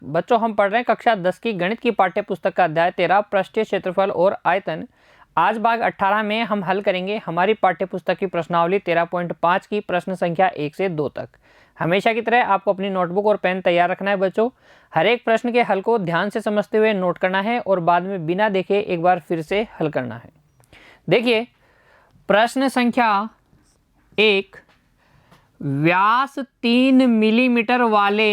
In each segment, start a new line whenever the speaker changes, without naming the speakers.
बच्चों हम पढ़ रहे हैं कक्षा 10 की गणित की पाठ्य पुस्तक का अध्याय 13 पृष्ठीय क्षेत्रफल और आयतन। आज भाग 18 में हम हल करेंगे हमारी पाठ्य पुस्तक की प्रश्नावली 13.5 की प्रश्न संख्या 1 से 2 तक। हमेशा की तरह आपको अपनी नोटबुक और पेन तैयार रखना है बच्चों। हर एक प्रश्न के हल को ध्यान से समझते हुए नोट करना है और बाद में बिना देखे एक बार फिर से हल करना है। देखिए प्रश्न संख्या 1, व्यास 3 मिलीमीटर वाले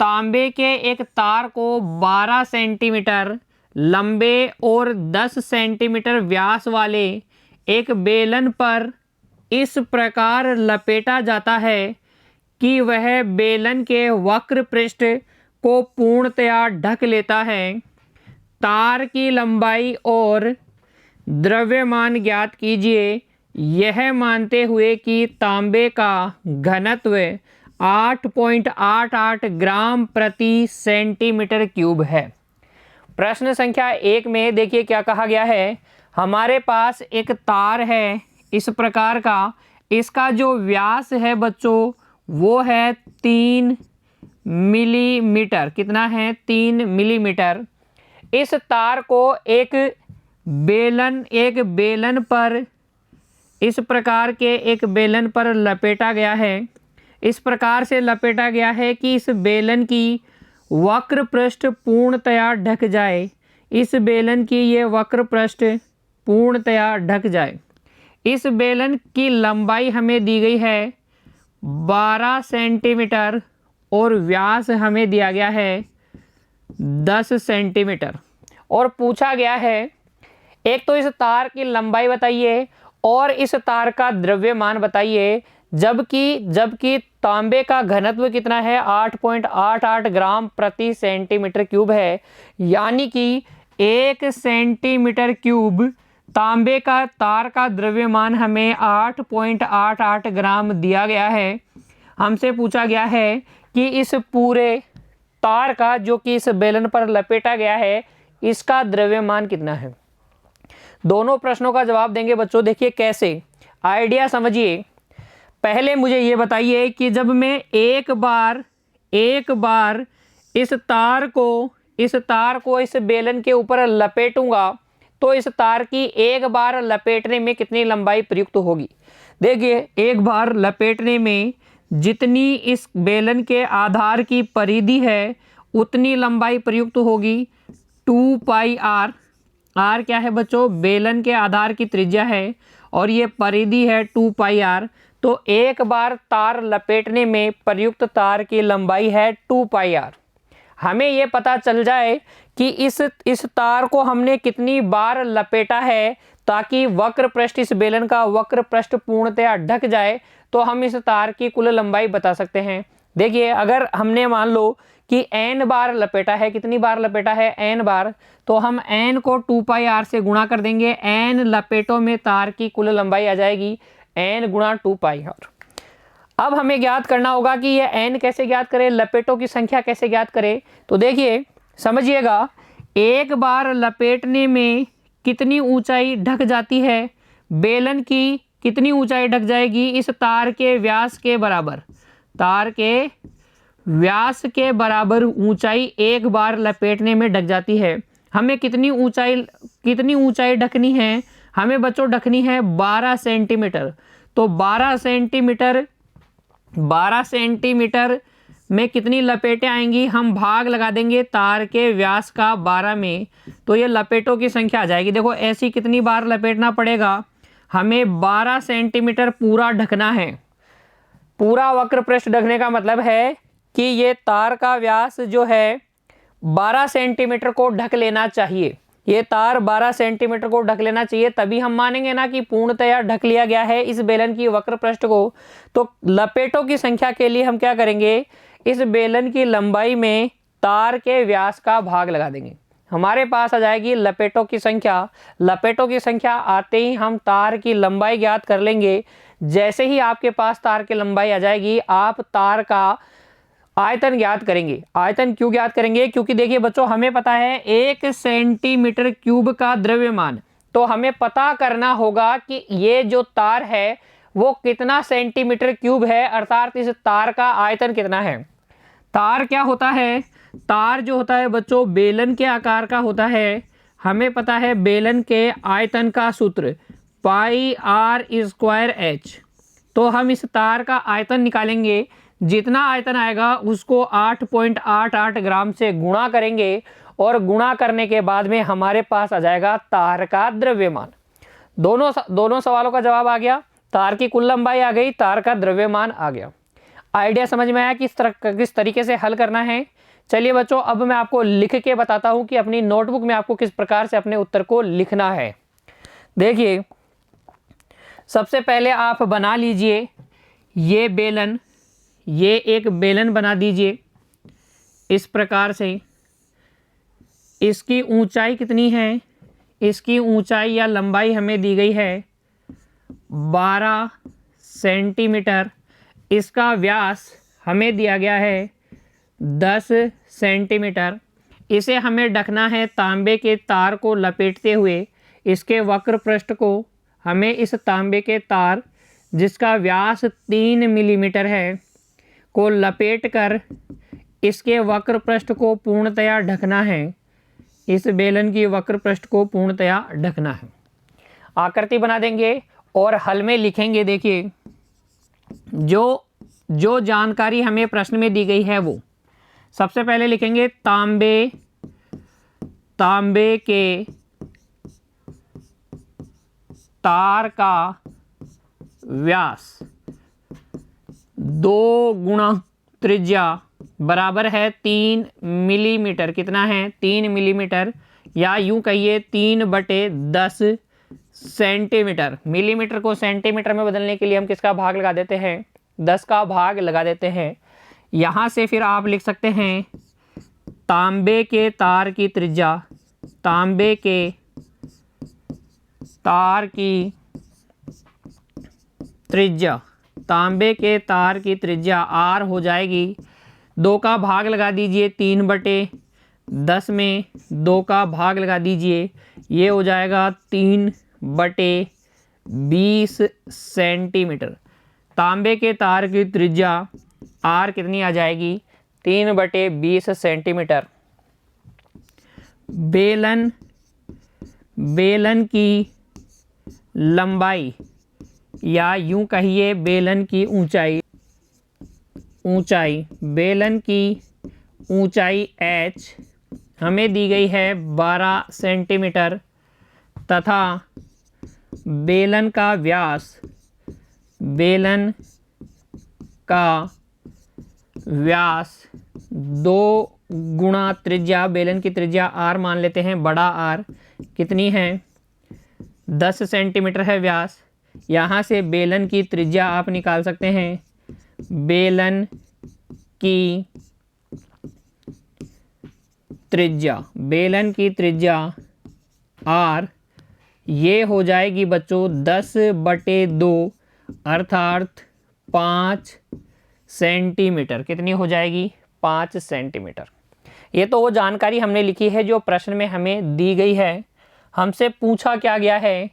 तांबे के एक तार को 12 सेंटीमीटर लंबे और 10 सेंटीमीटर व्यास वाले एक बेलन पर इस प्रकार लपेटा जाता है कि वह बेलन के वक्र पृष्ठ को पूर्णतया ढक लेता है। तार की लंबाई और द्रव्यमान ज्ञात कीजिए, यह मानते हुए कि तांबे का घनत्व 8.88 ग्राम प्रति सेंटीमीटर क्यूब है। प्रश्न संख्या 1 में देखिए क्या कहा गया है। हमारे पास एक तार है इस प्रकार का, इसका जो व्यास है बच्चों वो है 3 मिलीमीटर। कितना है? 3 मिलीमीटर। इस तार को एक बेलन पर इस प्रकार के एक बेलन पर लपेटा गया है। इस प्रकार से लपेटा गया है कि इस बेलन की वक्र पृष्ठ पूर्णतया ढक जाए। इस बेलन की ये वक्र पृष्ठ पूर्णतया ढक जाए। इस बेलन की लंबाई हमें दी गई है 12 सेंटीमीटर और व्यास हमें दिया गया है 10 सेंटीमीटर। और पूछा गया है एक तो इस तार की लंबाई बताइए और इस तार का द्रव्यमान बताइए, जबकि तांबे का घनत्व कितना है? 8.88 ग्राम प्रति सेंटीमीटर क्यूब है। यानी कि 1 सेंटीमीटर क्यूब तांबे का तार का द्रव्यमान हमें 8.88 ग्राम दिया गया है। हमसे पूछा गया है कि इस पूरे तार का जो कि इस बेलन पर लपेटा गया है इसका द्रव्यमान कितना है। दोनों प्रश्नों का जवाब देंगे बच्चों। देखिए कैसे, आइडिया समझिए। पहले मुझे ये बताइए कि जब मैं एक बार इस तार को इस बेलन के ऊपर लपेटूंगा तो इस तार की एक बार लपेटने में कितनी लंबाई प्रयुक्त होगी। देखिए एक बार लपेटने में जितनी इस बेलन के आधार की परिधि है उतनी लंबाई प्रयुक्त होगी 2 पाई आर। आर क्या है बच्चों? बेलन के आधार की त्रिज्या है और ये परिधि है 2 पाई आर। तो एक बार तार लपेटने में प्रयुक्त तार की लंबाई है 2 पाई आर। हमें ये पता चल जाए कि इस तार को हमने कितनी बार लपेटा है ताकि वक्र पृष्ठ, इस बेलन का वक्र पृष्ठ पूर्णतया ढक जाए, तो हम इस तार की कुल लंबाई बता सकते हैं। देखिए अगर हमने मान लो कि n बार लपेटा है, कितनी बार लपेटा है? n बार। तो हम n को 2 पाई आर से गुणा कर देंगे। n लपेटों में तार की कुल लंबाई आ जाएगी n गुणा 2 पाई आर। अब हमें ज्ञात करना होगा कि ये n कैसे ज्ञात करें, लपेटों की संख्या कैसे ज्ञात करें। तो देखिए समझिएगा, एक बार लपेटने में कितनी ऊंचाई ढक जाती है? बेलन की कितनी ऊंचाई ढक जाएगी? इस तार के व्यास के बराबर। तार के व्यास के बराबर ऊंचाई एक बार लपेटने में ढक जाती है। हमें कितनी ऊंचाई ढकनी है? हमें बच्चों ढकनी है 12 सेंटीमीटर। तो 12 सेंटीमीटर में कितनी लपेटें आएंगी? हम भाग लगा देंगे तार के व्यास का 12 में, तो ये लपेटों की संख्या आ जाएगी। देखो ऐसी कितनी बार लपेटना पड़ेगा? हमें 12 सेंटीमीटर पूरा ढकना है। पूरा वक्र पृष्ठ ढकने का मतलब है कि ये तार का व्यास जो है 12 सेंटीमीटर को ढक लेना चाहिए। ये तार 12 सेंटीमीटर को ढक लेना चाहिए, तभी हम मानेंगे ना कि पूर्णतया ढक लिया गया है इस बेलन की वक्र पृष्ठ को। तो लपेटों की संख्या के लिए हम क्या करेंगे? इस बेलन की लंबाई में तार के व्यास का भाग लगा देंगे। हमारे पास आ जाएगी लपेटों की संख्या। लपेटों की संख्या आते ही हम तार की लंबाई ज्ञात कर लेंगे। जैसे ही आपके पास तार की लंबाई आ जाएगी आप तार का आयतन ज्ञात करेंगे। आयतन क्यों ज्ञात करेंगे? क्योंकि देखिए बच्चों हमें पता है 1 सेंटीमीटर क्यूब का द्रव्यमान, तो हमें पता करना होगा कि ये जो तार है वो कितना सेंटीमीटर क्यूब है, अर्थात इस तार का आयतन कितना है। तार क्या होता है? तार जो होता है बच्चों बेलन के आकार का होता है। हमें पता है बेलन के आयतन का सूत्र पाई आर स्क्वायर एच। तो हम इस तार का आयतन निकालेंगे, जितना आयतन आएगा उसको 8.88 ग्राम से गुणा करेंगे और गुणा करने के बाद में हमारे पास आ जाएगा तार का द्रव्यमान। दोनों सवालों का जवाब आ गया, तार की कुल लंबाई आ गई, तार का द्रव्यमान आ गया। आइडिया समझ में आया किस तरीके से हल करना है। चलिए बच्चों, अब मैं आपको लिख के बताता हूं कि अपनी नोटबुक में आपको किस प्रकार से अपने उत्तर को लिखना है। देखिए, सबसे पहले आप बना लीजिए ये बेलन, ये एक बेलन बना दीजिए इस प्रकार से। इसकी ऊंचाई कितनी है? इसकी ऊंचाई या लंबाई हमें दी गई है 12 सेंटीमीटर। इसका व्यास हमें दिया गया है 10 सेंटीमीटर। इसे हमें ढकना है तांबे के तार को लपेटते हुए। इसके वक्र पृष्ठ को हमें इस तांबे के तार जिसका व्यास 3 मिलीमीटर है को लपेटकर इसके वक्र पृष्ठ को पूर्णतया ढकना है। इस बेलन की वक्र पृष्ठ को पूर्णतया ढकना है। आकृति बना देंगे और हल में लिखेंगे। देखिए, जो जानकारी हमें प्रश्न में दी गई है वो सबसे पहले लिखेंगे तांबे के तार का व्यास 2 गुणा त्रिज्या बराबर है 3 मिलीमीटर। कितना है? 3 मिलीमीटर, या यूं कहिए 3/10 सेंटीमीटर। मिलीमीटर को सेंटीमीटर में बदलने के लिए हम किसका भाग लगा देते हैं? 10 का भाग लगा देते हैं। यहाँ से फिर आप लिख सकते हैं तांबे के तार की त्रिज्या, तांबे के तार की त्रिज्या, तांबे के तार की त्रिज्या R हो जाएगी। 2 का भाग लगा दीजिए 3/10 में, 2 का भाग लगा दीजिए, ये हो जाएगा 3/20 सेंटीमीटर। तांबे के तार की त्रिज्या R कितनी आ जाएगी? 3/20 सेंटीमीटर। बेलन की लंबाई, या यूं कहिए बेलन की ऊंचाई, बेलन की ऊंचाई H हमें दी गई है 12 सेंटीमीटर तथा बेलन का व्यास, बेलन का व्यास 2 गुणा त्रिज्या, बेलन की त्रिज्या R मान लेते हैं, बड़ा R कितनी है? 10 सेंटीमीटर है व्यास। यहाँ से बेलन की त्रिज्या आप निकाल सकते हैं। बेलन की त्रिज्या R ये हो जाएगी बच्चों 10/2 अर्थात 5 सेंटीमीटर। कितनी हो जाएगी? 5 सेंटीमीटर। ये तो वो जानकारी हमने लिखी है जो प्रश्न में हमें दी गई है। हमसे पूछा क्या गया है?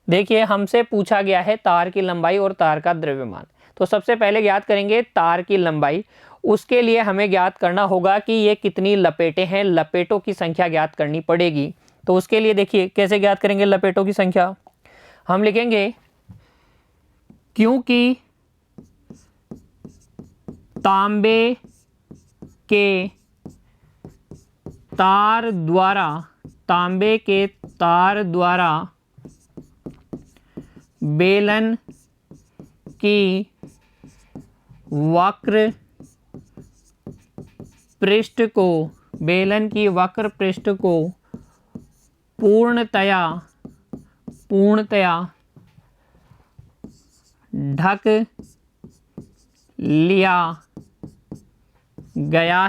देखिए, हमसे पूछा गया है तार की लंबाई और तार का द्रव्यमान। तो सबसे पहले ज्ञात करेंगे तार की लंबाई। उसके लिए हमें ज्ञात करना होगा कि ये कितनी लपेटें हैं, लपेटों की संख्या ज्ञात करनी पड़ेगी। तो उसके लिए देखिए कैसे ज्ञात करेंगे लपेटों की संख्या। हम लिखेंगे क्योंकि तांबे के तार द्वारा बेलन की वक्र पृष्ठ को पूर्णतया ढक लिया गया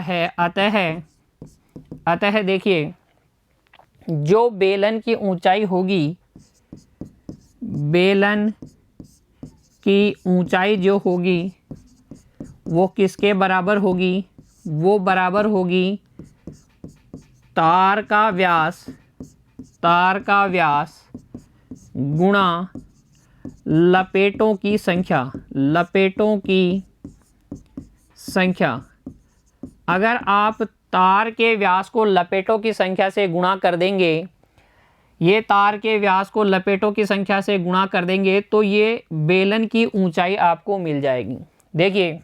है। अतः देखिए, जो बेलन की ऊंचाई होगी, बेलन की ऊंचाई जो होगी वो किसके बराबर होगी? वो बराबर होगी तार का व्यास गुणा लपेटों की संख्या, अगर आप तार के व्यास को लपेटों की संख्या से गुणा कर देंगे, ये तार के व्यास को लपेटों की संख्या से गुणा कर देंगे तो ये बेलन की ऊंचाई आपको मिल जाएगी। देखिए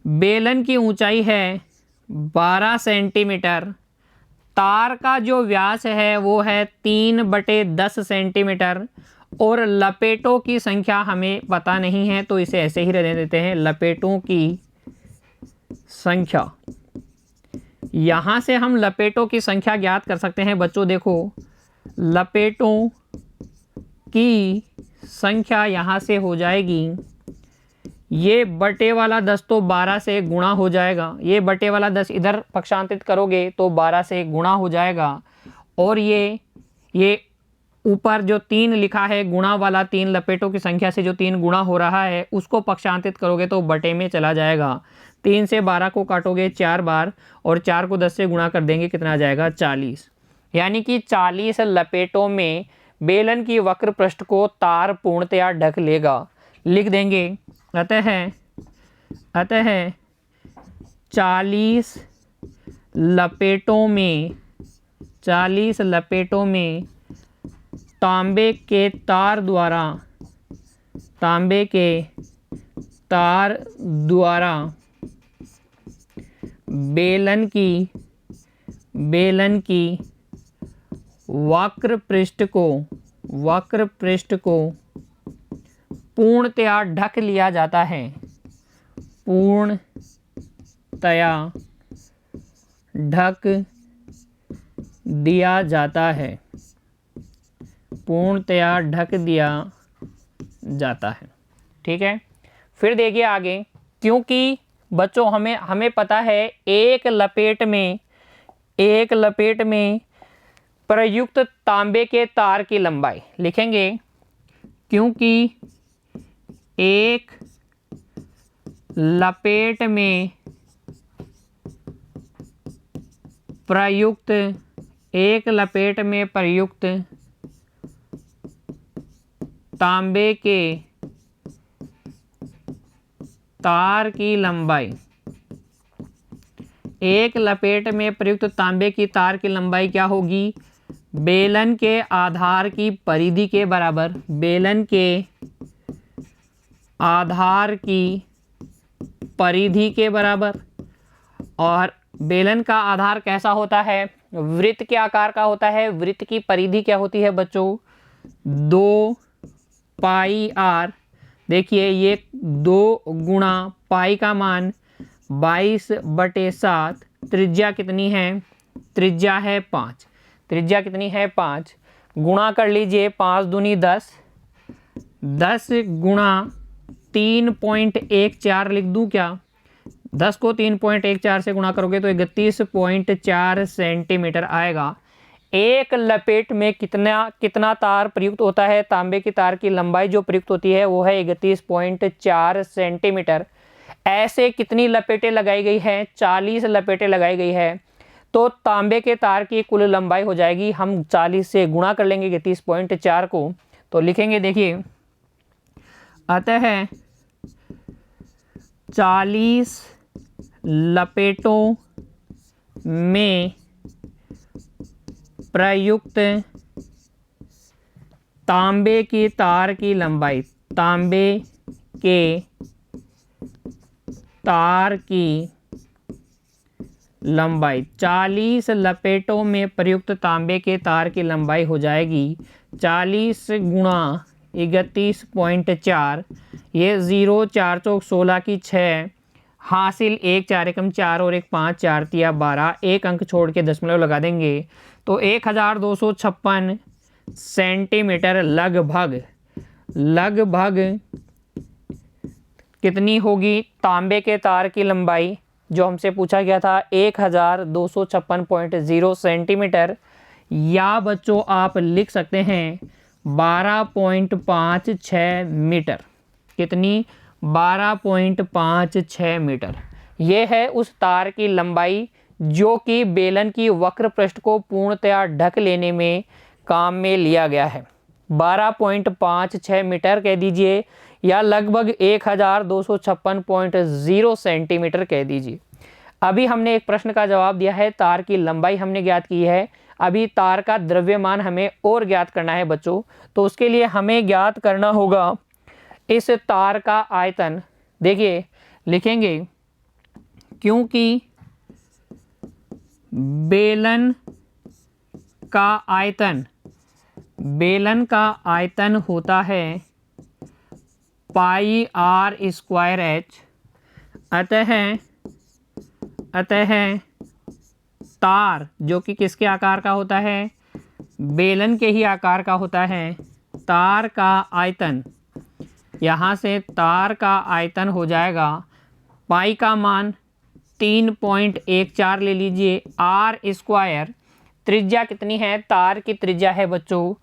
बेलन की ऊंचाई है 12 सेंटीमीटर, तार का जो व्यास है वो है 3/10 सेंटीमीटर और लपेटों की संख्या हमें पता नहीं है तो इसे ऐसे ही रहने देते हैं, लपेटों की संख्या। यहाँ से हम लपेटों की संख्या ज्ञात कर सकते हैं बच्चों। देखो लपेटों की संख्या यहाँ से हो जाएगी, ये बटे वाला 10 तो 12 से गुणा हो जाएगा, ये बटे वाला 10 इधर पक्षांतरित करोगे तो 12 से गुणा हो जाएगा, और ये ऊपर जो 3 लिखा है गुणा वाला 3, लपेटों की संख्या से जो 3 गुणा हो रहा है उसको पक्षांतरित करोगे तो बटे में चला जाएगा। 3 से 12 को काटोगे 4 बार और 4 को 10 से गुणा कर देंगे, कितना आ जाएगा 40। यानी कि 40 लपेटों में बेलन की वक्र पृष्ठ को तार पूर्णतया ढक लेगा। लिख देंगे अतः 40 लपेटों में तांबे के तार द्वारा बेलन की वक्र पृष्ठ को पूर्णतया ढक लिया जाता है, पूर्णतया ढक दिया जाता है, पूर्णतया ढक दिया जाता है। ठीक है, फिर देखिए आगे, क्योंकि बच्चों हमें पता है एक लपेट में प्रयुक्त तांबे के तार की लंबाई, लिखेंगे क्योंकि एक लपेट में प्रयुक्त तांबे के तार की लंबाई, एक लपेट में प्रयुक्त तांबे की तार की लंबाई क्या होगी? बेलन के आधार की परिधि के बराबर, बेलन के आधार की परिधि के बराबर। और बेलन का आधार कैसा होता है? वृत्त के आकार का होता है। वृत्त की परिधि क्या होती है बच्चों? 2 पाई आर। देखिए ये 2 गुणा पाई का मान 22/7। त्रिज्या कितनी है? त्रिज्या है 5। त्रिज्या कितनी है? 5। गुणा कर लीजिए, 5 दूनी 10, 10 गुणा 3.14 लिख दूं क्या? 10 को 3.14 से गुणा करोगे तो 31.4 सेंटीमीटर आएगा। एक लपेट में कितना तार प्रयुक्त होता है? तांबे की तार की लंबाई जो प्रयुक्त होती है वो है 31.4 सेंटीमीटर। ऐसे कितनी लपेटें लगाई गई हैं? 40 लपेटें लगाई गई है। तो तांबे के तार की कुल लंबाई हो जाएगी, हम 40 से गुणा कर लेंगे 31.4 को, तो लिखेंगे देखिए, अतः 40 लपेटों में प्रयुक्त तांबे की तार की लंबाई, तांबे के तार की लंबाई, 40 लपेटों में प्रयुक्त तांबे के तार की लंबाई हो जाएगी 40 गुणा 31.4, ये 0 4 चौक 16 की 6 हासिल 1 4 एकम 4 और 1 5 4 तिया 12, एक अंक छोड़ के दशमलव लगा देंगे तो 1256 सेंटीमीटर लगभग कितनी होगी तांबे के तार की लंबाई? जो हमसे पूछा गया था 1256.0 सेंटीमीटर, या बच्चों आप लिख सकते हैं 12.56 मीटर। कितनी? 12.56 मीटर। ये है उस तार की लंबाई जो कि बेलन की वक्र पृष्ठ को पूर्णतया ढक लेने में काम में लिया गया है। 12.56 मीटर कह दीजिए, या लगभग 1256.0 सेंटीमीटर कह दीजिए। अभी हमने एक प्रश्न का जवाब दिया है, तार की लंबाई हमने ज्ञात की है। अभी तार का द्रव्यमान हमें और ज्ञात करना है बच्चों। तो उसके लिए हमें ज्ञात करना होगा इस तार का आयतन। देखिए लिखेंगे, क्योंकि बेलन का आयतन होता है पाई आर स्क्वायर एच, अतः तार जो कि किसके आकार का होता है, बेलन के ही आकार का होता है, तार का आयतन, यहाँ से तार का आयतन हो जाएगा, पाई का मान 3.14 ले लीजिए, आर स्क्वायर, त्रिज्या कितनी है, तार की त्रिज्या है बच्चों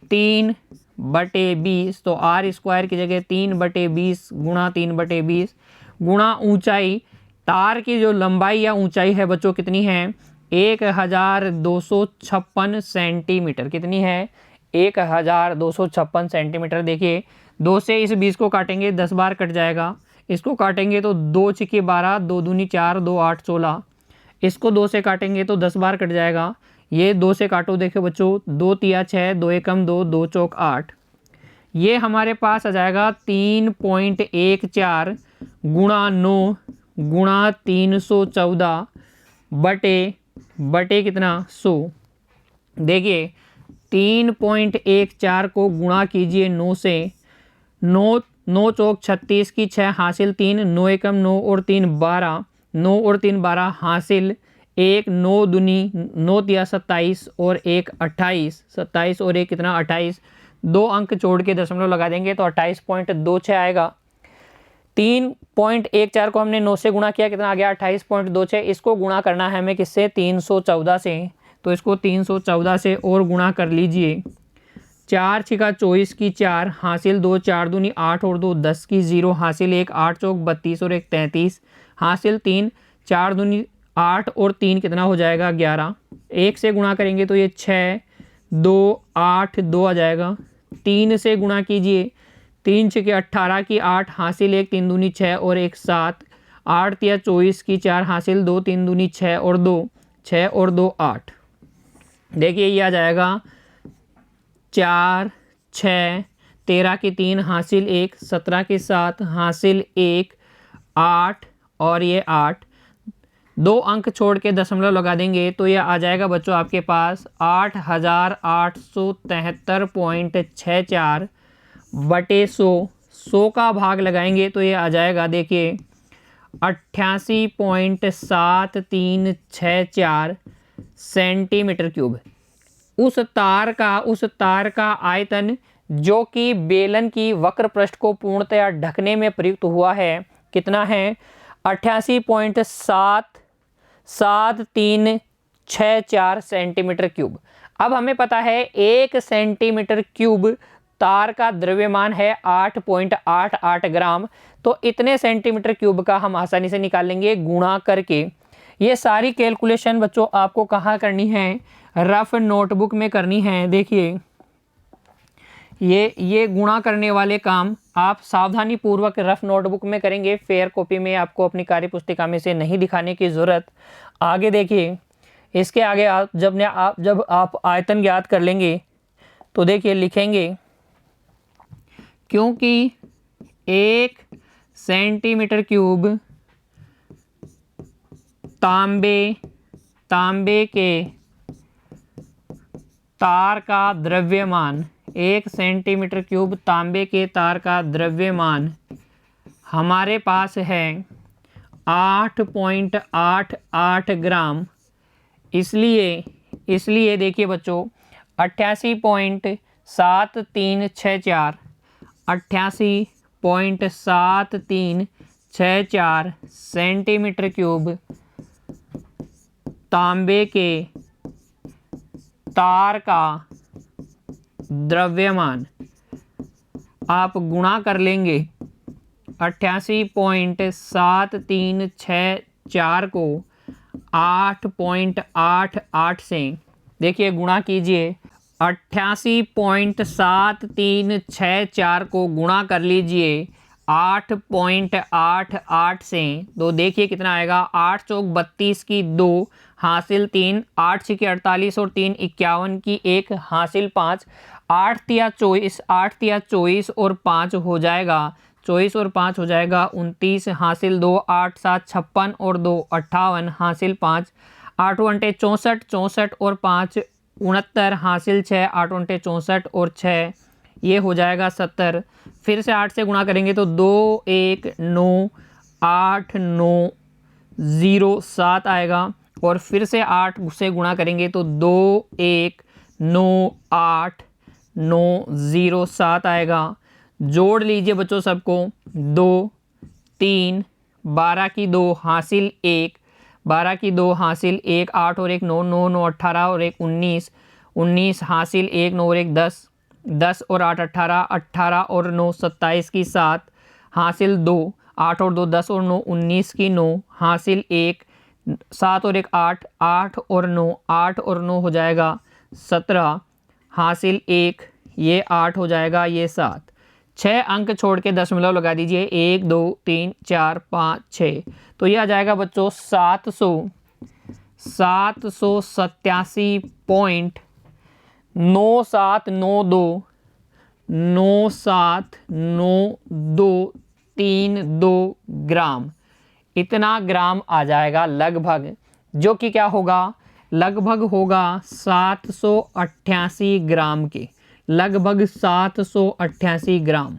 3/20, तो आर स्क्वायर की जगह 3/20 गुणा 3/20 गुणा ऊंचाई, तार की जो लंबाई या ऊंचाई है बच्चों कितनी है, 1256 सेंटीमीटर। कितनी है, 1256 सेंटीमीटर। देखिए 2 से इस 20 को काटेंगे 10 बार कट जाएगा, इसको काटेंगे तो 2 छिके 12, 2 दूनी 4, 2 8 16, इसको 2 से काटेंगे तो 10 बार कट जाएगा। ये 2 से काटो, देखो बच्चों 2 तिया 6, 2 एकम 2, 2 चौक 8, ये हमारे पास आ जाएगा 3.14 गुणा 9 गुणा 314 बटे कितना 100। देखिए 3.14 को गुणा कीजिए 9 से, 9 चौक 36 की 6 हासिल 3, 9 एकम 9 और 3 12, 9 और 3 12 हासिल 1, 9 दूनी 9 तिया 27 और 1 28, 27 और 1 कितना 28, 2 अंक छोड़ के दशमलव लगा देंगे तो 28.26 आएगा। 3.14 को हमने 9 से गुणा किया, कितना आ गया 28.26। इसको गुणा करना है हमें किससे, 314 से, तो इसको 314 से और गुणा कर लीजिए। 4 छिका 24 की 4 हासिल 2, 4 दूनी 8 और 2 10 की 0 हासिल 1, 8 चौक 32 और 1 33 हासिल 3, 4 दूनी 8 और 3 कितना हो जाएगा 11, 1 से गुणा करेंगे तो ये 6, 2 8 2 आ जाएगा। 3 से गुणा कीजिए, 3 छिके 18 की 8 हासिल 1, 3 दूनी 6 और 1 7, 8 तिया 24 की 4 हासिल 2, 3 दूनी 6 और 2 6 और 2 8। देखिए ये आ जाएगा 4 6, 13 की 3 हासिल 1, 17 की 7 हासिल 1 8 और ये 8, 2 अंक छोड़ के दशमलव लगा देंगे तो ये आ जाएगा बच्चों आपके पास 8873.64 बटे 100। 100 का भाग लगाएंगे तो ये आ जाएगा, देखिए 88.7364 सेंटीमीटर क्यूब। उस तार का आयतन जो कि बेलन की वक्र पृष्ठ को पूर्णतया ढकने में प्रयुक्त हुआ है, कितना है 88.7364 सेंटीमीटर क्यूब। अब हमें पता है 1 सेंटीमीटर क्यूब तार का द्रव्यमान है 8.88 ग्राम, तो इतने सेंटीमीटर क्यूब का हम आसानी से निकाल लेंगे गुणा करके। ये सारी कैलकुलेशन बच्चों आपको कहाँ करनी है, रफ नोटबुक में करनी है। देखिए ये गुणा करने वाले काम आप सावधानी पूर्वक रफ नोटबुक में करेंगे, फेयर कॉपी में आपको अपनी कार्य पुस्तिका में से नहीं दिखाने की ज़रूरत। आगे देखिए, इसके आगे जब आप आयतन ज्ञात कर लेंगे तो देखिए लिखेंगे, क्योंकि 1 सेंटीमीटर क्यूब तांबे के तार का द्रव्यमान, 1 सेंटीमीटर क्यूब तांबे के तार का द्रव्यमान हमारे पास है 8.88 ग्राम। इसलिए देखिए बच्चों 88.7364 सेंटीमीटर क्यूब तांबे के तार का द्रव्यमान आप गुणा कर लेंगे 88.7364 को 8.88 से। देखिए गुणा कीजिए 88.7364 को गुणा कर लीजिए 8.88 से, तो देखिए कितना आएगा। 8 चौक 32 की 2 हासिल 3, 8 छिके 48 और 3 51 की 1 हासिल 5, 8 तिया 24, 8 तिया 24 और 5 हो जाएगा 24 और 5 हो जाएगा 29 हासिल 2, 8 7 56 और 2 58 हासिल 5, 8 अंटे 64, 64 और 5 69 हासिल 6, 8 अंटे 64 और 6 ये हो जाएगा 70। फिर से 8 से गुणा करेंगे तो 2 1 9 8 9 0 7 आएगा, और फिर से 8 से गुणा करेंगे तो 2 1 9 8 9 0 7 आएगा। जोड़ लीजिए बच्चों सबको, 2 3 12 की 2 हासिल 1, 12 की 2 हासिल 1, 8 और 1 9 9 9 18 और 1 19, 19 हासिल 1 9 और 1 10, 10 और 8 18, 18 और 9 27 की 7 हासिल 2, 8 और 2 10 और 9 19 की 9 हासिल 1, 7 और 1 8, 8 और 9 8 और 9 हो जाएगा 17 हासिल 1, ये 8 हो जाएगा ये 7। 6 अंक छोड़ के दशमलव लगा दीजिए, 1 2 3 4 5 6, तो ये आ जाएगा बच्चों 787.9792 ग्राम, इतना ग्राम आ जाएगा लगभग, जो कि क्या होगा, लगभग होगा 788 ग्राम के, लगभग 788 ग्राम।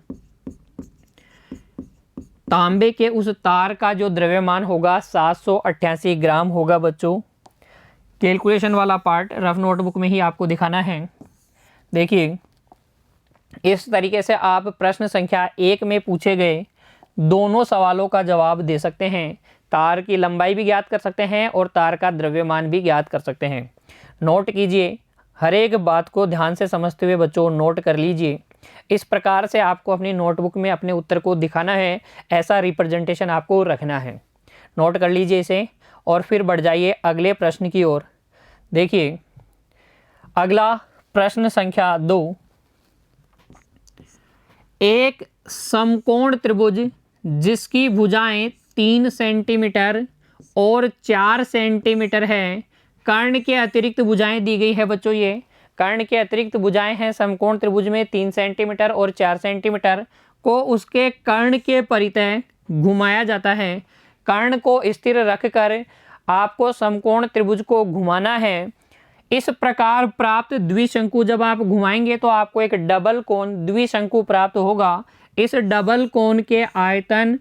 तांबे के उस तार का जो द्रव्यमान होगा 788 ग्राम होगा बच्चों। कैलकुलेशन वाला पार्ट रफ नोटबुक में ही आपको दिखाना है। देखिए इस तरीके से आप प्रश्न संख्या 1 में पूछे गए दोनों सवालों का जवाब दे सकते हैं। तार की लंबाई भी ज्ञात कर सकते हैं और तार का द्रव्यमान भी ज्ञात कर सकते हैं। नोट कीजिए, हर एक बात को ध्यान से समझते हुए बच्चों नोट कर लीजिए। इस प्रकार से आपको अपनी नोटबुक में अपने उत्तर को दिखाना है, ऐसा रिप्रेजेंटेशन आपको रखना है। नोट कर लीजिए इसे और फिर बढ़ जाइए अगले प्रश्न की ओर। देखिए अगला प्रश्न संख्या 2, एक समकोण त्रिभुज जिसकी भुजाएं 3 सेंटीमीटर और 4 सेंटीमीटर है, कर्ण के अतिरिक्त भुजाएं दी गई है बच्चों। ये कर्ण के अतिरिक्त भुजाएं हैं समकोण त्रिभुज में 3 सेंटीमीटर और 4 सेंटीमीटर को उसके कर्ण के परितः घुमाया जाता है। कर्ण को स्थिर रखकर आपको समकोण त्रिभुज को घुमाना है। इस प्रकार प्राप्त द्विशंकु जब आप घुमाएंगे तो आपको एक डबल कोण द्विशंकु प्राप्त होगा। इस डबल कोण के आयतन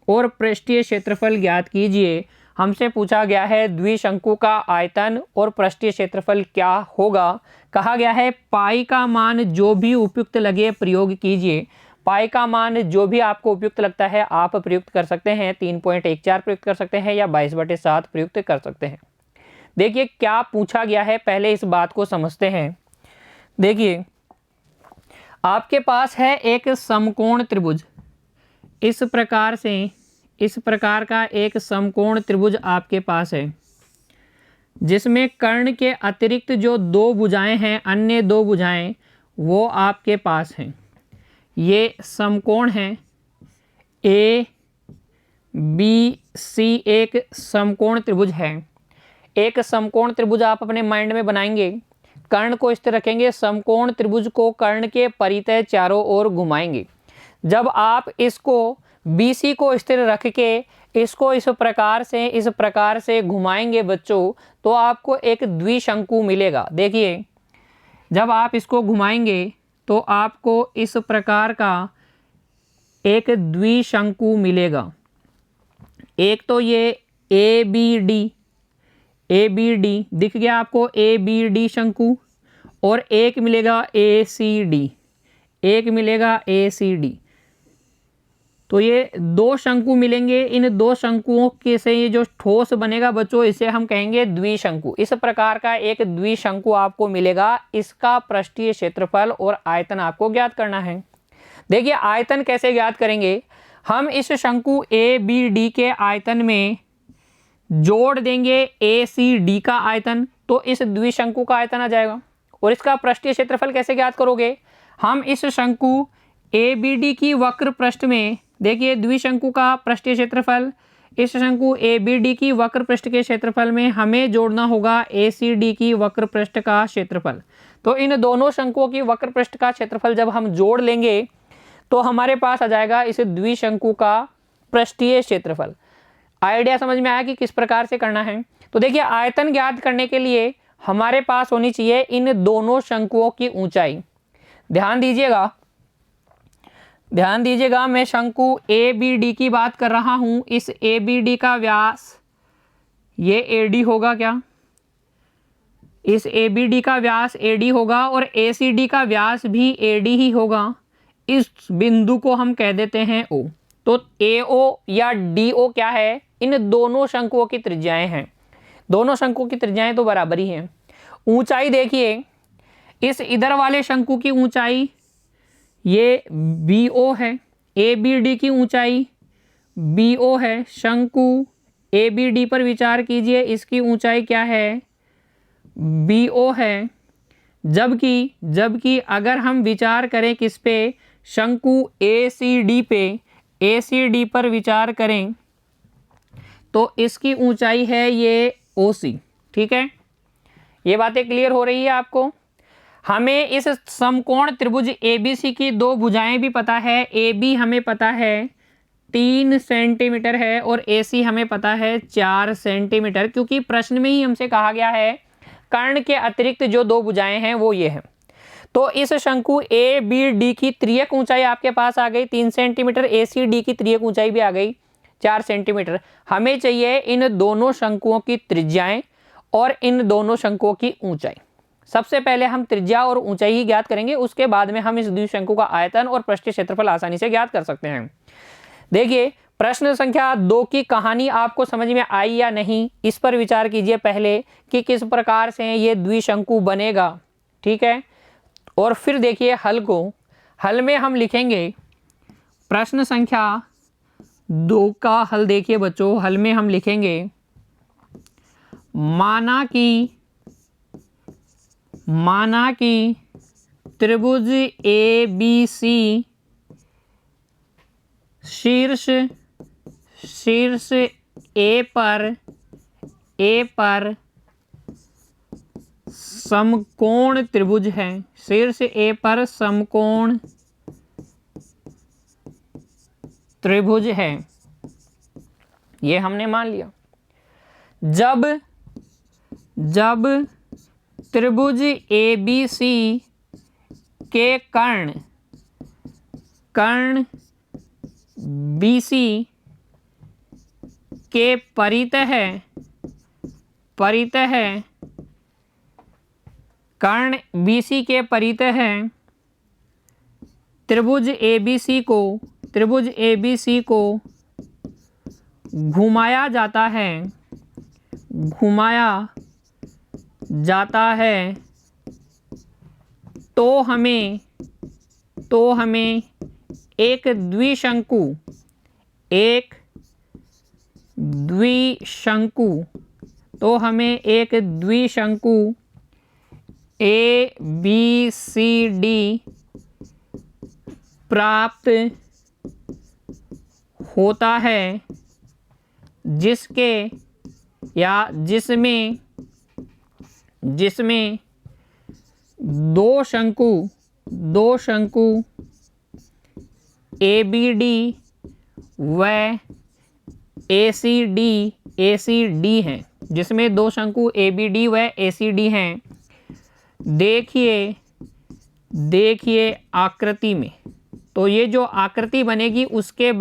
और पृष्ठीय क्षेत्रफल ज्ञात कीजिए। हमसे पूछा गया है द्विशंकु का आयतन और पृष्ठीय क्षेत्रफल क्या होगा। कहा गया है पाई का मान जो भी उपयुक्त लगे प्रयोग कीजिए। पाई का मान जो भी आपको उपयुक्त लगता है आप प्रयुक्त कर सकते हैं। 3.14 प्रयुक्त कर सकते हैं या 22/7 प्रयुक्त कर सकते हैं। देखिए क्या पूछा गया है, पहले इस बात को समझते हैं। देखिए आपके पास है एक समकोण त्रिभुज, इस प्रकार से, इस प्रकार का एक समकोण त्रिभुज आपके पास है जिसमें कर्ण के अतिरिक्त जो 2 भुजाएं हैं, अन्य 2 भुजाएं वो आपके पास हैं। ये समकोण है ए बी सी, एक समकोण त्रिभुज है। एक समकोण त्रिभुज आप अपने माइंड में बनाएंगे, कर्ण को स्थिर रखेंगे, समकोण त्रिभुज को कर्ण के परितः चारों ओर घुमाएंगे। जब आप इसको BC को स्थिर रख के इसको इस प्रकार से घुमाएंगे बच्चों, तो आपको एक द्विशंकु मिलेगा। देखिए जब आप इसको घुमाएंगे तो आपको इस प्रकार का एक द्विशंकु मिलेगा। एक तो ये ABD दिख गया आपको, ABD शंकु, और एक मिलेगा ACD, एक मिलेगा ACD। तो ये 2 शंकु मिलेंगे। इन 2 शंकुओं के से ये जो ठोस बनेगा बच्चों, इसे हम कहेंगे द्विशंकु। इस प्रकार का एक द्विशंकु आपको मिलेगा। इसका पृष्ठीय क्षेत्रफल और आयतन आपको ज्ञात करना है। देखिए आयतन कैसे ज्ञात करेंगे, हम इस शंकु ABD के आयतन में जोड़ देंगे ACD का आयतन, तो इस द्विशंकु का आयतन आ जाएगा। और इसका पृष्ठीय क्षेत्रफल कैसे ज्ञात करोगे? हम इस शंकु ABD की वक्र पृष्ठ में देखिए द्विशंकु का पृष्ठीय क्षेत्रफल, इस शंकु ABD की वक्र पृष्ठ के क्षेत्रफल में हमें जोड़ना होगा ACD की वक्र पृष्ठ का क्षेत्रफल। तो इन दोनों शंकुओं की वक्र पृष्ठ का क्षेत्रफल जब हम जोड़ लेंगे तो हमारे पास आ जाएगा इस द्विशंकु का पृष्ठीय क्षेत्रफल। आइडिया समझ में आया कि किस प्रकार से करना है? तो देखिए आयतन ज्ञात करने के लिए हमारे पास होनी चाहिए इन दोनों शंकुओं की ऊंचाई। ध्यान दीजिएगा, ध्यान दीजिएगा, मैं शंकु ABD की बात कर रहा हूं। इस ABD का व्यास ये AD होगा क्या? इस ABD का व्यास AD होगा और ACD का व्यास भी AD ही होगा। इस बिंदु को हम कह देते हैं O। तो AO या DO क्या है? इन दोनों शंकुओं की त्रिज्याएं हैं। दोनों शंकुओं की त्रिज्याएं तो बराबर ही हैं। ऊंचाई देखिए, इस इधर वाले शंकु की ऊंचाई ये BO है, ABD की ऊंचाई BO है। शंकु ABD पर विचार कीजिए, इसकी ऊंचाई क्या है? BO है। जबकि अगर हम विचार करें किस पे? शंकु ACD पे, ACD पर विचार करें तो इसकी ऊंचाई है ये OC। ठीक है, ये बातें क्लियर हो रही है आपको? हमें इस समकोण त्रिभुज ABC की दो भुजाएं भी पता है। AB हमें पता है 3 सेंटीमीटर है और AC हमें पता है 4 सेंटीमीटर, क्योंकि प्रश्न में ही हमसे कहा गया है कर्ण के अतिरिक्त जो दो भुजाएं हैं वो ये हैं। तो इस शंकु ABD की त्रियक ऊंचाई आपके पास आ गई 3 सेंटीमीटर, ACD की त्रियक ऊंचाई भी आ गई 4 सेंटीमीटर। हमें चाहिए इन दोनों शंकुओं की त्रिज्याएं और इन दोनों शंकुओं की ऊंचाई। सबसे पहले हम त्रिज्या और ऊंचाई ही ज्ञात करेंगे, उसके बाद में हम इस द्विशंकु का आयतन और पृष्ठीय क्षेत्रफल आसानी से ज्ञात कर सकते हैं। देखिए प्रश्न संख्या 2 की कहानी आपको समझ में आई या नहीं, इस पर विचार कीजिए पहले कि किस प्रकार से ये द्विशंकु बनेगा। ठीक है, और फिर देखिए हल को। हल में हम लिखेंगे प्रश्न संख्या 2 का हल। देखिए बच्चों, हल में हम लिखेंगे माना कि त्रिभुज ABC शीर्ष A पर समकोण त्रिभुज है। शीर्ष A पर समकोण त्रिभुज है, ये हमने मान लिया। जब त्रिभुज ABC के कर्ण BC के परित है, कर्ण BC के परित है, त्रिभुज ABC को घुमाया जाता है, तो हमें एक द्विशंकु ABCD प्राप्त होता है, जिसमें दो शंकु ABD व ACD हैं, जिसमें दो शंकु ABD व ACD हैं। देखिए आकृति में, तो ये जो आकृति बनेगी उसके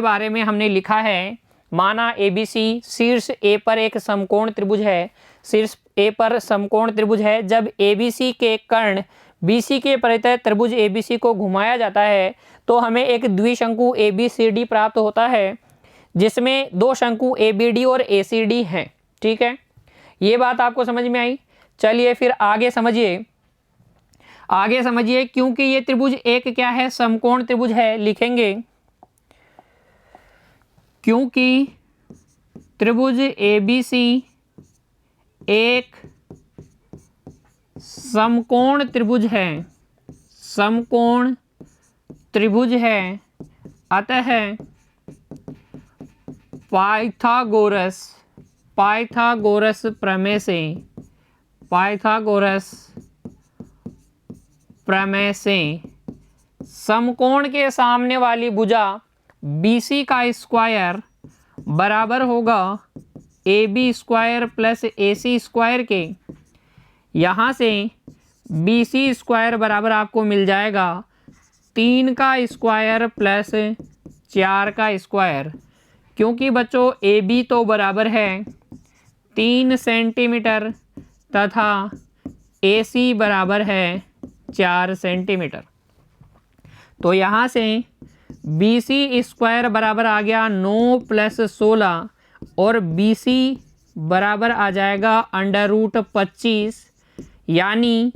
बारे में हमने लिखा है। माना ABC शीर्ष A पर एक समकोण त्रिभुज है, शीर्ष A पर समकोण त्रिभुज है। जब ABC के कर्ण BC के परितः त्रिभुज ABC को घुमाया जाता है तो हमें एक द्विशंकु ABCD प्राप्त होता है, जिसमें दो शंकु ABD और ACD हैं। ठीक है, ये बात आपको समझ में आई। चलिए फिर आगे समझिए, क्योंकि ये त्रिभुज एक क्या है? समकोण त्रिभुज है। लिखेंगे क्योंकि त्रिभुज ABC एक समकोण त्रिभुज है, समकोण त्रिभुज है, अतः पाइथागोरस प्रमेय से, पाइथागोरस प्रमेय से समकोण के सामने वाली भुजा BC का स्क्वायर बराबर होगा AB square plus AC square के। यहाँ से BC स्क्वायर बराबर आपको मिल जाएगा 3 का स्क्वायर प्लस 4 का स्क्वायर, क्योंकि बच्चों AB तो बराबर है 3 सेंटीमीटर तथा AC बराबर है 4 सेंटीमीटर। तो यहाँ से BC स्क्वायर बराबर आ गया 9 प्लस 16 और BC बराबर आ जाएगा √25, यानी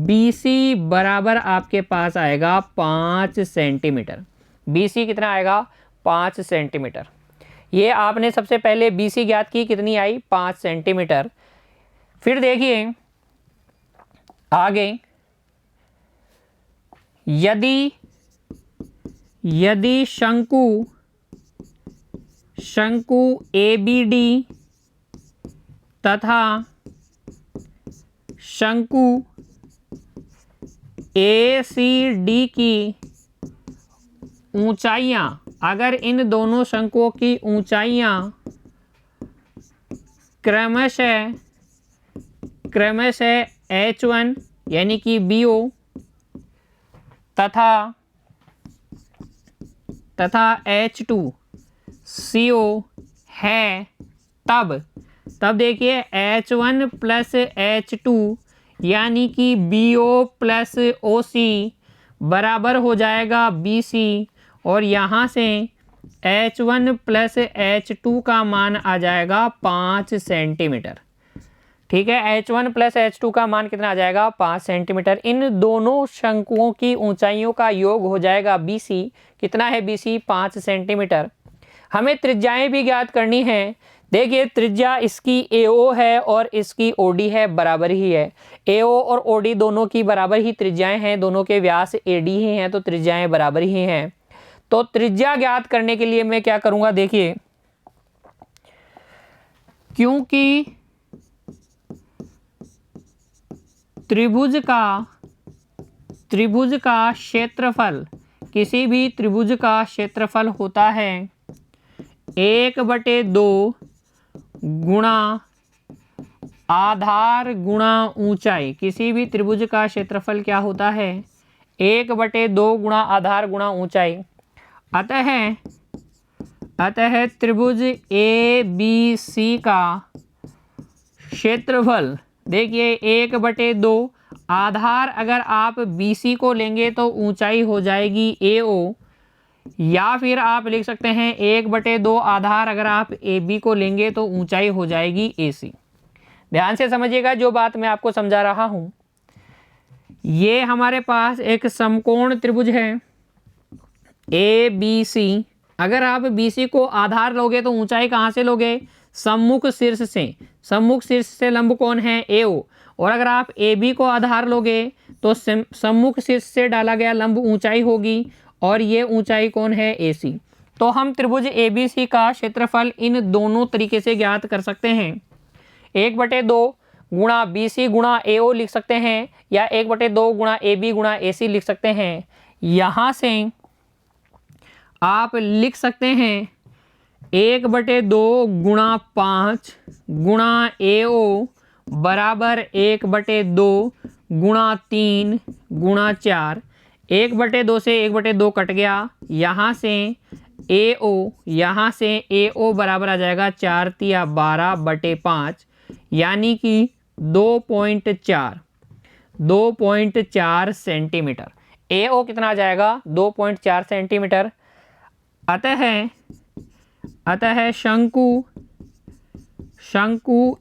BC बराबर आपके पास आएगा 5 सेंटीमीटर। BC कितना आएगा? 5 सेंटीमीटर। ये आपने सबसे पहले BC ज्ञात की, कितनी आई? 5 सेंटीमीटर। फिर देखिए आगे, यदि शंकु ABD तथा शंकु ACD की ऊंचाइयां, अगर इन दोनों शंकुओं की ऊंचाइयां क्रमशः H1 यानी कि BO तथा H2 CO है, तब देखिए H1 प्लस H2 यानी कि BO प्लस OC बराबर हो जाएगा BC, और यहाँ से H1 प्लस H2 का मान आ जाएगा 5 सेंटीमीटर। ठीक है, H1 प्लस H2 का मान कितना आ जाएगा? 5 सेंटीमीटर। इन दोनों शंकुओं की ऊंचाइयों का योग हो जाएगा BC। कितना है BC? 5 सेंटीमीटर। हमें त्रिज्याएं भी ज्ञात करनी है। देखिए त्रिज्या इसकी AO है और इसकी OD है, बराबर ही है। AO और OD दोनों की बराबर ही त्रिज्याएं हैं, दोनों के व्यास AD ही हैं, तो त्रिज्याएं बराबर ही हैं। तो त्रिज्या ज्ञात करने के लिए मैं क्या करूंगा, देखिए क्योंकि त्रिभुज का क्षेत्रफल, किसी भी त्रिभुज का क्षेत्रफल होता है 1/2 गुणा आधार गुणा ऊंचाई। किसी भी त्रिभुज का क्षेत्रफल क्या होता है? 1/2 गुणा आधार गुणा ऊंचाई। अतः त्रिभुज ABC का क्षेत्रफल, देखिए 1/2 आधार, अगर आप BC को लेंगे तो ऊंचाई हो जाएगी AO, या फिर आप लिख सकते हैं 1/2 आधार अगर आप AB को लेंगे तो ऊंचाई हो जाएगी AC। ध्यान से समझिएगा जो बात मैं आपको समझा रहा हूं। ये हमारे पास एक समकोण त्रिभुज है ABC। अगर आप BC को आधार लोगे तो ऊंचाई कहाँ से लोगे? सम्मुख शीर्ष से। सम्मुख शीर्ष से लंब कौन है? AO। और अगर आप AB को आधार लोगे तो सम्मुख शीर्ष से डाला गया लंब ऊंचाई होगी, और ये ऊंचाई कौन है? AC। तो हम त्रिभुज ABC का क्षेत्रफल इन दोनों तरीके से ज्ञात कर सकते हैं। 1/2 गुणा BC गुणा AO लिख सकते हैं, या 1/2 गुणा AB गुणा AC लिख सकते हैं। यहाँ से आप लिख सकते हैं 1/2 गुणा 5 गुणा AO बराबर 1/2 गुणा 3 गुणा 4। 1/2 से 1/2 कट गया, यहाँ से AO बराबर आ जाएगा 4 तिया 12/5, यानी कि 2.4 सेंटीमीटर। AO कितना आ जाएगा? 2.4 सेंटीमीटर। अतः शंकु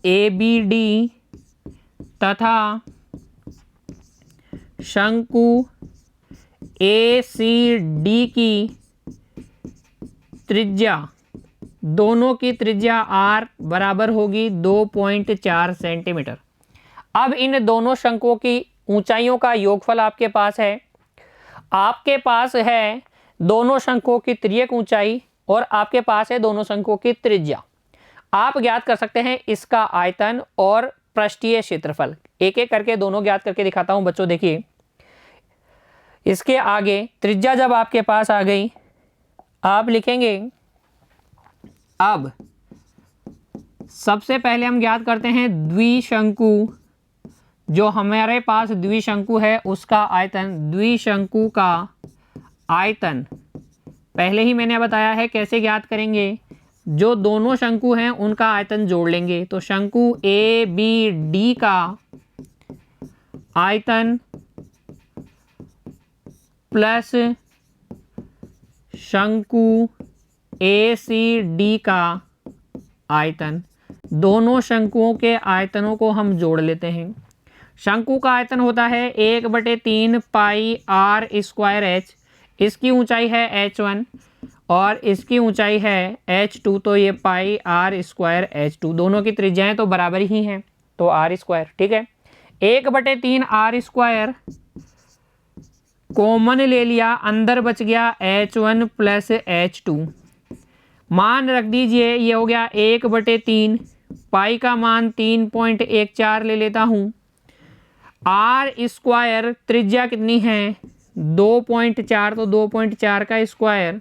ABD तथा शंकु ACD की त्रिज्या, दोनों की त्रिज्या R बराबर होगी 2.4 सेंटीमीटर। अब इन दोनों शंकुओं की ऊंचाइयों का योगफल आपके पास है। आपके पास है दोनों शंकुओं की तिर्यक ऊंचाई और आपके पास है दोनों शंकुओं की त्रिज्या। आप ज्ञात कर सकते हैं इसका आयतन और पृष्ठीय क्षेत्रफल। एक एक करके दोनों ज्ञात करके दिखाता हूं बच्चों। देखिए, इसके आगे त्रिज्या जब आपके पास आ गई, आप लिखेंगे, अब सबसे पहले हम ज्ञात करते हैं द्विशंकु। जो हमारे पास द्विशंकु है उसका आयतन, द्विशंकु का आयतन पहले ही मैंने बताया है कैसे ज्ञात करेंगे। जो दोनों शंकु हैं उनका आयतन जोड़ लेंगे। तो शंकु ए बी डी का आयतन प्लस शंकु ए सी डी का आयतन, दोनों शंकुओं के आयतनों को हम जोड़ लेते हैं। शंकु का आयतन होता है 1/3 पाई आर स्क्वायर एच। इसकी ऊंचाई है h1 और इसकी ऊंचाई है h2। तो ये पाई आर स्क्वायर h2, दोनों की त्रिज्याएं तो बराबर ही हैं, तो आर स्क्वायर। ठीक है, 1/3 आर स्क्वायर कॉमन ले लिया, अंदर बच गया h1 प्लस h2। मान रख दीजिए, ये हो गया 1/3 पाई का मान 3.14 ले लेता हूँ। आर स्क्वायर त्रिज्या कितनी है 2.4, तो 2.4 का स्क्वायर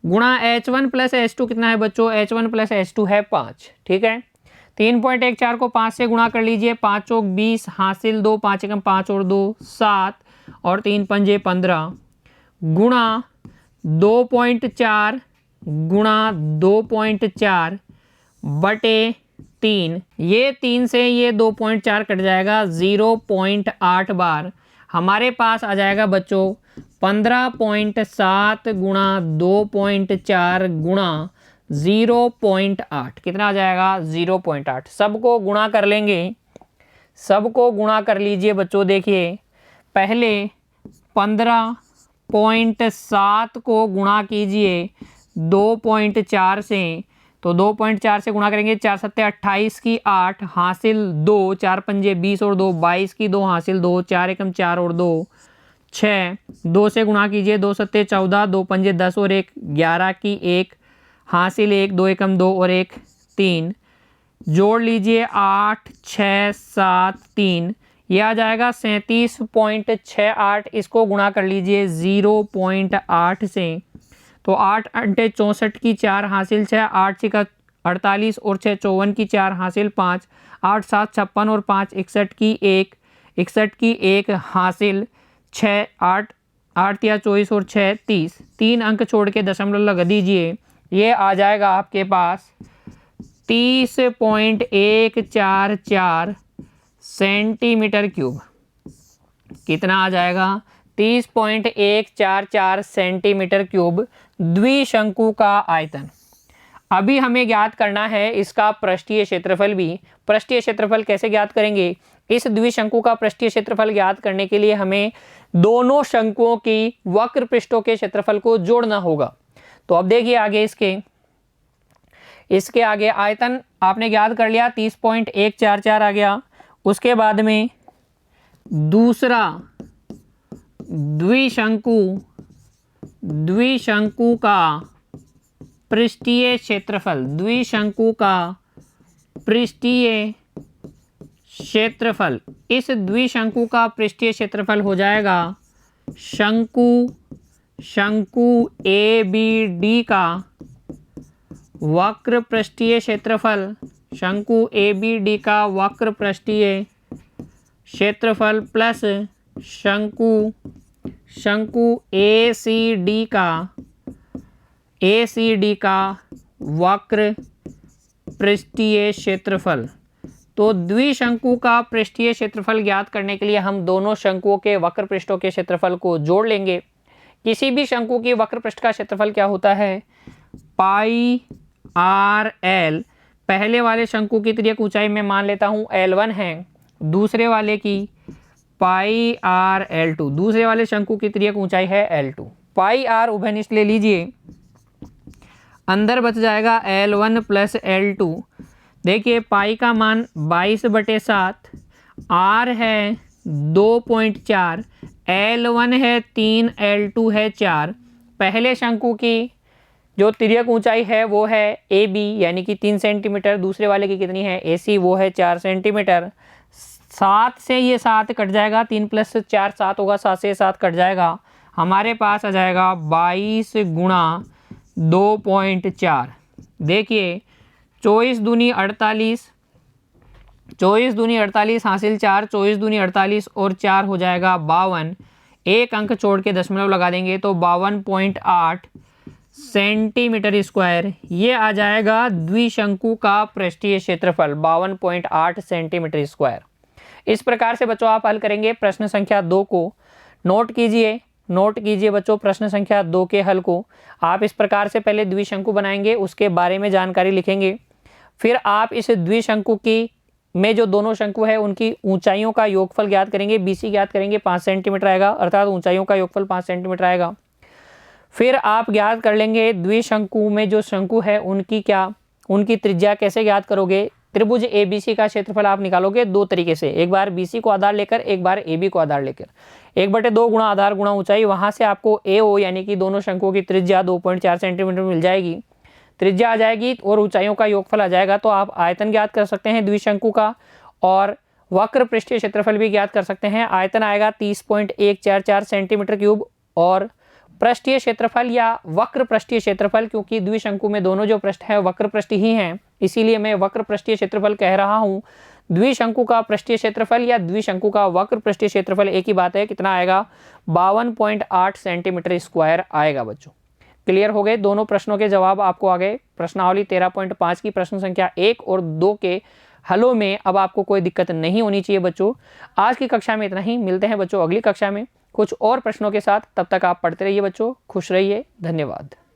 गुणा h1 प्लस h2 कितना है बच्चों, h1 प्लस h2 है 5। ठीक है, 3.14 को 5 से गुणा कर लीजिए, 5 चौक 20 हासिल 2, 5 एकम 5 और 2 7 और 3 पंजे 15 गुणा 2.4 गुणा 2.4 बटे 3। ये 3 से ये 2.4 कट जाएगा, 0.8 बार हमारे पास आ जाएगा बच्चों 15.7 गुणा 2.4 गुणा 0.8। कितना आ जाएगा 0.8। सबको गुणा कर लेंगे, सबको गुणा कर लीजिए बच्चों। देखिए, पहले 15.7 को गुणा कीजिए 2.4 से, तो 2.4 से गुणा करेंगे, 4 सत्ते 28 की 8 हासिल 2, 4 पंजे 20 और 2 22 की 2 हासिल 2, 4 एकम 4 और 2 6, 2 से गुणा कीजिए, 2 सत्ते 14, 2 पंजे 10 और 1 11 की 1 हासिल 1, 2 एकम 2 और 1 3, जोड़ लीजिए 8 6 7 3, यह आ जाएगा 37.68। इसको गुणा कर लीजिए 0.8 से, तो 8 अंटे 64 की 4 हासिल 6, 8 6 का 48 और 6 54 की 4 हासिल 5, 8 7 56 और 5 61 की 1, 61 की 1 हासिल 6, 8 8 या 24 और 6 30, 3 अंक छोड़ के दशमलव लगा दीजिए। ये आ जाएगा आपके पास 30.144 सेंटीमीटर क्यूब। कितना आ जाएगा 30.144 सेंटीमीटर क्यूब द्विशंकु का आयतन। अभी हमें ज्ञात करना है इसका पृष्ठीय क्षेत्रफल भी। पृष्ठीय क्षेत्रफल कैसे ज्ञात करेंगे? इस द्विशंकु का पृष्ठीय क्षेत्रफल ज्ञात करने के लिए हमें दोनों शंकुओं की वक्र पृष्ठों के क्षेत्रफल को जोड़ना होगा। तो अब देखिए आगे इसके आगे आयतन आपने ज्ञात कर लिया 30.144 आ गया। उसके बाद में दूसरा द्विशंकु का पृष्ठीय क्षेत्रफल, द्विशंकु का पृष्ठीय क्षेत्रफल, इस द्विशंकु का पृष्ठीय क्षेत्रफल हो जाएगा शंकु ए बी डी का वक्र पृष्ठीय क्षेत्रफल, शंकु ए बी डी का वक्र पृष्ठीय क्षेत्रफल प्लस शंकु ए सी डी का वक्र पृष्ठीय क्षेत्रफल। तो द्विशंकु का पृष्ठीय क्षेत्रफल ज्ञात करने के लिए हम दोनों शंकुओं के वक्र पृष्ठों के क्षेत्रफल को जोड़ लेंगे। किसी भी शंकु की वक्र पृष्ठ का क्षेत्रफल क्या होता है? पाई आर एल। पहले वाले शंकु की त्रिज्यक ऊंचाई में मान लेता हूं L1 है, दूसरे वाले की पाई आर L2, दूसरे वाले शंकु की त्रिज्यक ऊंचाई है L2। पाई आर उभयनिष्ठ ले लीजिए, अंदर बच जाएगा L1 प्लस L2। देखिए पाई का मान 22/7, आर है 2.4, L1 है 3, L2 है 4। पहले शंकु की जो तिर्यक ऊंचाई है वो है ए बी यानी कि 3 सेंटीमीटर, दूसरे वाले की कितनी है ए सी, वो है 4 सेंटीमीटर। 7 से ये 7 कट जाएगा, 3 + 4 7 होगा, 7 से 7 कट जाएगा, हमारे पास आ जाएगा 22 × 2.4। देखिए 24 दूनी 48, 24 दूनी 48 हासिल 4, 24 दूनी 48 और 4 हो जाएगा 52। एक अंक छोड़ के दशमलव लगा देंगे तो 52.8 सेंटीमीटर स्क्वायर। ये आ जाएगा द्विशंकु का पृष्ठीय क्षेत्रफल 52.8 सेंटीमीटर स्क्वायर। इस प्रकार से बच्चों आप हल करेंगे प्रश्न संख्या 2 को। नोट कीजिए बच्चों प्रश्न संख्या 2 के हल को। आप इस प्रकार से पहले द्विशंकु बनाएंगे, उसके बारे में जानकारी लिखेंगे, फिर आप इस द्विशंकु की में जो दोनों शंकु है उनकी ऊंचाइयों का योगफल ज्ञात करेंगे। BC ज्ञात करेंगे 5 सेंटीमीटर आएगा, अर्थात ऊंचाइयों का योगफल 5 सेंटीमीटर आएगा। फिर आप ज्ञात कर लेंगे द्विशंकु में जो शंकु है उनकी त्रिज्या कैसे ज्ञात करोगे। त्रिभुज ABC का क्षेत्रफल आप निकालोगे दो तरीके से, एक बार BC को आधार लेकर, एक बार AB को आधार लेकर। 1/2 गुणा आधार गुणा ऊंचाई, वहां से आपको AO यानी कि दोनों शंकुओं की त्रिज्या 2.4 सेंटीमीटर मिल जाएगी। त्रिज्या आ जाएगी और ऊंचाइयों का योगफल आ जाएगा, तो आप आयतन ज्ञात कर सकते हैं द्विशंकु का और वक्र पृष्ठीय क्षेत्रफल भी ज्ञात कर सकते हैं। आयतन आएगा 30.144 सेंटीमीटर क्यूब और पृष्ठीय क्षेत्रफल या वक्र पृष्ठीय क्षेत्रफल, क्योंकि द्विशंकु में दोनों जो पृष्ठ है वक्र पृष्ठ ही हैं, इसीलिए मैं वक्र पृष्ठीय क्षेत्रफल कह रहा हूं। द्विशंकु का पृष्ठीय क्षेत्रफल या द्विशंकु का वक्र पृष्ठीय क्षेत्रफल एक ही बात है, कितना आएगा 52.8 सेंटीमीटर स्क्वायर आएगा। बच्चों क्लियर हो गए, दोनों प्रश्नों के जवाब आपको आ गए। प्रश्नावली 13.5 की प्रश्न संख्या 1 और 2 के हलों में अब आपको कोई दिक्कत नहीं होनी चाहिए। बच्चों आज की कक्षा में इतना ही, मिलते हैं बच्चों अगली कक्षा में कुछ और प्रश्नों के साथ। तब तक आप पढ़ते रहिए बच्चों, खुश रहिए, धन्यवाद।